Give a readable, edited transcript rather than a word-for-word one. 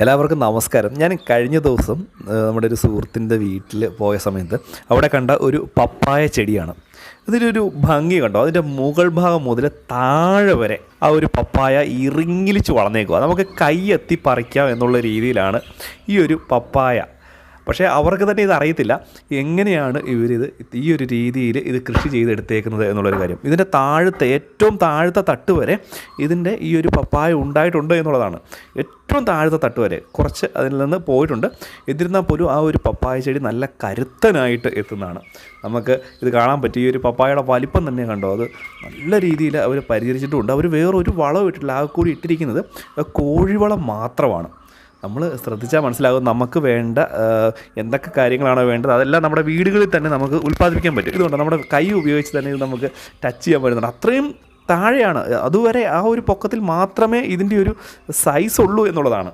എല്ലാവർക്കും നമസ്കാരം. ഞാൻ കഴിഞ്ഞ ദിവസം നമ്മുടെ ഒരു സുഹൃത്തിൻ്റെ വീട്ടിൽ പോയ സമയത്ത് അവിടെ കണ്ട ഒരു പപ്പായ ചെടിയാണ്. ഇതിലൊരു ഭംഗി കണ്ടോ, അതിൻ്റെ മുകൾ ഭാഗം മുതൽ താഴെ വരെ ആ ഒരു പപ്പായ ഇറിങ്ങിലിച്ച് വളർന്നേക്കുക. നമുക്ക് കൈ എത്തി പറിക്കാം എന്നുള്ള രീതിയിലാണ് ഈ ഒരു പപ്പായ. പക്ഷേ അവർക്ക് തന്നെ ഇത് അറിയത്തില്ല എങ്ങനെയാണ് ഇവരിത് ഈ ഒരു രീതിയിൽ ഇത് കൃഷി ചെയ്തെടുത്തേക്കുന്നത് എന്നുള്ളൊരു കാര്യം. ഇതിൻ്റെ ഏറ്റവും താഴത്തെ തട്ട് വരെ ഇതിൻ്റെ ഈ ഒരു പപ്പായ ഉണ്ടായിട്ടുണ്ട് എന്നുള്ളതാണ്. ഏറ്റവും താഴത്തെ തട്ട് വരെ കുറച്ച് അതിൽ നിന്ന് പോയിട്ടുണ്ട്. എന്നിരുന്നാൽ പോലും ആ ഒരു പപ്പായ ചെടി നല്ല കരുത്തനായിട്ട് എത്തുന്നതാണ്. നമുക്ക് ഇത് കാണാൻ പറ്റും. ഈ ഒരു പപ്പായയുടെ വലിപ്പം തന്നെ കണ്ടോ, അത് നല്ല രീതിയിൽ അവർ പരിചരിച്ചിട്ടുമുണ്ട്. അവർ വേറൊരു വളം ഇട്ടിട്ടില്ല. ആ കൂടി ഇട്ടിരിക്കുന്നത് കോഴിവളം മാത്രമാണ്. നമ്മൾ ശ്രദ്ധിച്ചാൽ മനസ്സിലാകും നമുക്ക് വേണ്ട എന്തൊക്കെ കാര്യങ്ങളാണോ വേണ്ടത് അതെല്ലാം നമ്മുടെ വീടുകളിൽ തന്നെ നമുക്ക് ഉൽപ്പാദിപ്പിക്കാൻ പറ്റും. ഇതുകൊണ്ട് നമ്മുടെ കൈ ഉപയോഗിച്ച് തന്നെ ഇത് നമുക്ക് ടച്ച് ചെയ്യാൻ പറ്റുന്നുണ്ട്. അത്രയും താഴെയാണ്. അതുവരെ ആ ഒരു പൊക്കത്തിൽ മാത്രമേ ഇതിൻ്റെ ഒരു സൈസ് ഉള്ളൂ എന്നുള്ളതാണ്.